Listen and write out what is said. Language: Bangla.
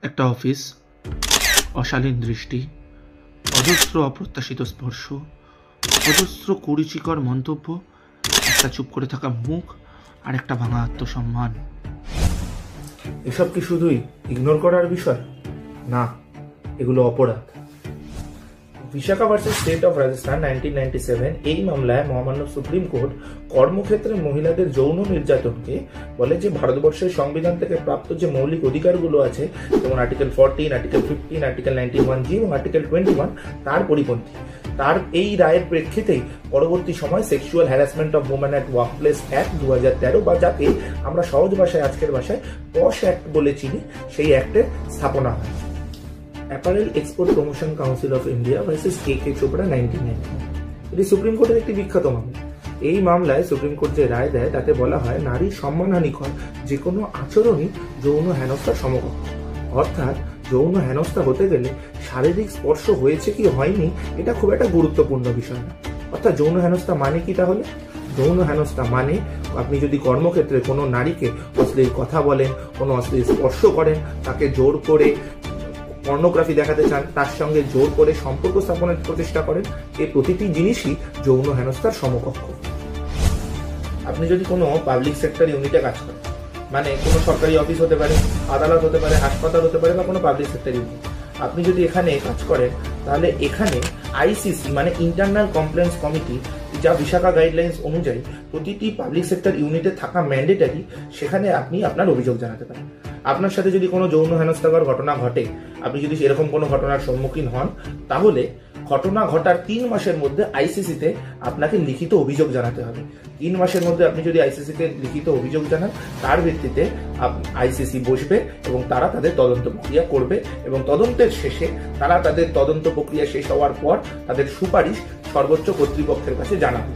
একটা অফিস, অশালীন দৃষ্টি, অজস্র অপ্রত্যাশিত স্পর্শ, অজস্র কুরুচিকর মন্তব্য, একটা চুপ করে থাকা মুখ আর একটা ভাঙা আত্মসম্মান। এসব কি শুধুই ইগনোর করার বিষয়? না, এগুলো অপরাধ। Vishakha versus state of Rajasthan 1997 এই মামলায় মহামান্য সুপ্রিম কোর্ট কর্মক্ষেত্রে মহিলাদের যৌন নির্যাতনকে বলে যে ভারতবর্ষের সংবিধান থেকে প্রাপ্ত যে মৌলিক অধিকারগুলো আছে, যেমন আর্টিকেল 14, আর্টিকেল 15, আর্টিকেল 91G এবং আর্টিকেল 21, তার পরিপন্থী। তার এই রায়ের প্রেক্ষিতেই পরবর্তী সময় sexual harassment of women at workplace act 2013 বা যাকে আমরা সহজ ভাষায় আজকের ভাষায় পশ অ্যাক্ট বলে চিনি, সেই অ্যাক্টের স্থাপনা হয়। Apparel Export Promotion Council of India versus K Chopra 1999। এটি সুপ্রিম কোর্টের একটি বিখ্যাত মামলা। এই মামলায় সুপ্রিম কোর্ট যে রায় দেয় তাতে বলা হয় নারীর সম্মানহানিকর যে কোনো আচরণই যৌন হেনস্থার সমকক্ষ। অর্থাৎ যৌন হেনস্থা হতে গেলে শারীরিক স্পর্শ হয়েছে কি হয়নি এটা খুব একটা গুরুত্বপূর্ণ বিষয় না। অর্থাৎ যৌন হেনস্থা মানে কি তাহলে? যৌন হেনস্থা মানে আপনি যদি কর্মক্ষেত্রে কোনো নারীকে অশ্লীল কথা বলেন, কোনো অশ্লীল স্পর্শ করেন, তাকে জোর করে পর্নোগ্রাফি দেখাতে চান, তার সঙ্গে জোর করে সম্পর্ক স্থাপনের প্রচেষ্টা করেন, এই প্রতিটি জিনিসই যৌন হেনস্থার সমকক্ষ। আপনি যদি কোনো পাবলিক সেক্টর ইউনিটে কাজ করেন, মানে কোনো সরকারি অফিস হতে পারে, আদালত হতে পারে, হাসপাতাল হতে পারে বা কোনো পাবলিক সেক্টর ইউনিট, আপনি যদি এখানে কাজ করেন তাহলে এখানে আইসিসি মানে ইন্টারনাল কমপ্লেন্স কমিটি, যা বিশাখা গাইডলাইন্স অনুযায়ী প্রতিটি পাবলিক সেক্টর ইউনিটে থাকা ম্যান্ডেটারি, সেখানে আপনি আপনার অভিযোগ জানাতে পারেন। আপনার সাথে যদি কোনো যৌন হেনস্থাকর ঘটনা ঘটে, আপনি যদি এরকম কোনো ঘটনার সম্মুখীন হন, তাহলে ঘটনা ঘটার 3 মাসের মধ্যে আইসিসিতে আপনাকে লিখিত অভিযোগ জানাতে হবে। 3 মাসের মধ্যে আপনি যদি আইসিসিতে লিখিত অভিযোগ জানান, তার ভিত্তিতে আইসিসি বসবে এবং তারা তাদের তদন্ত প্রক্রিয়া করবে এবং তদন্তের শেষে তারা তাদের তদন্ত প্রক্রিয়া শেষ হওয়ার পর তাদের সুপারিশ সর্বোচ্চ কর্তৃপক্ষের কাছে জানাবে।